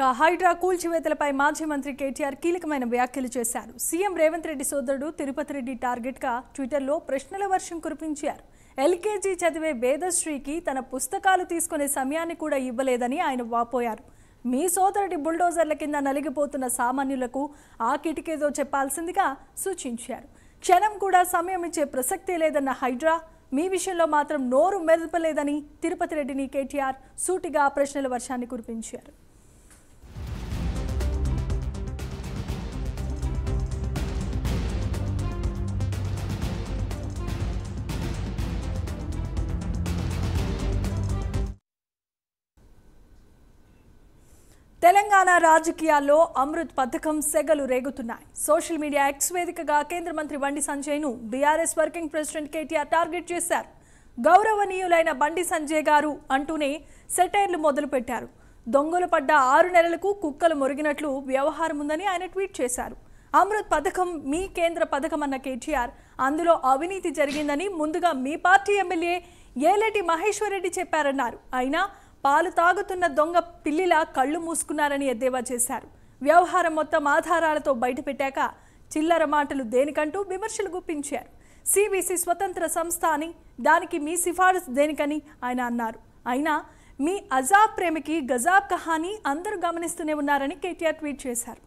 హైడ్రా కూల్చివేతలపై మాజీ మంత్రి కేటీఆర్ కీలకమైన వ్యాఖ్యలు చేశారు. సీఎం రేవంత్ రెడ్డి సోదరుడు తిరుపతి రెడ్డి టార్గెట్గా ట్విట్టర్లో ప్రశ్నల వర్షం కురిపించారు. ఎల్కేజీ చదివే వేదశ్రీకి తన పుస్తకాలు తీసుకునే సమయాన్ని కూడా ఇవ్వలేదని ఆయన వాపోయారు. మీ సోదరుడి బుల్డోజర్ల కింద నలిగిపోతున్న సామాన్యులకు ఆ కిటికేదో చెప్పాల్సిందిగా సూచించారు. క్షణం కూడా సమయం ఇచ్చే ప్రసక్తే లేదన్న హైడ్రా మీ విషయంలో మాత్రం నోరు మెదపలేదని తిరుపతి రెడ్డిని కేటీఆర్ సూటిగా ప్రశ్నల వర్షాన్ని కురిపించారు. తెలంగాణ రాజకీయాల్లో అమృత్ పథకం సెగలు రేగుతున్నాయి. సోషల్ మీడియా ఎక్స్ వేదికగా కేంద్ర మంత్రి బండి సంజయ్ను BRS working president KTR target చేశారు. గౌరవనీయులైన బండి సంజయ్ గారు అంటూనే సెటైర్లు మొదలుపెట్టారు. దొంగలు పడ్డ 6 నెలలకు కుక్కలు మొరిగినట్లు వ్యవహారం ఉందని ఆయన ట్వీట్ చేశారు. అమృత్ పథకం మీ కేంద్ర పథకం అన్న కేటీఆర్ అందులో అవినీతి జరిగిందని ముందుగా మీ పార్టీ ఎమ్మెల్యే ఏలేటి మహేశ్వర్ రెడ్డి చెప్పారన్నారు. అయినా పాలు తాగుతున్న దొంగ పిల్లిలా కళ్ళు మూసుకున్నారని ఎద్దేవా చేశారు. వ్యవహారం మొత్తం ఆధారాలతో బయటపెట్టాక చిల్లర మాటలు దేనికంటూ విమర్శలు గుప్పించారు. సిబిసి స్వతంత్ర సంస్థ అని, దానికి మీ సిఫారసు దేనికని ఆయన అన్నారు. అయినా మీ అజాబ్ ప్రేమికి గజాబ్ కహానీ అందరూ గమనిస్తూనే ఉన్నారని కేటీఆర్ ట్వీట్ చేశారు.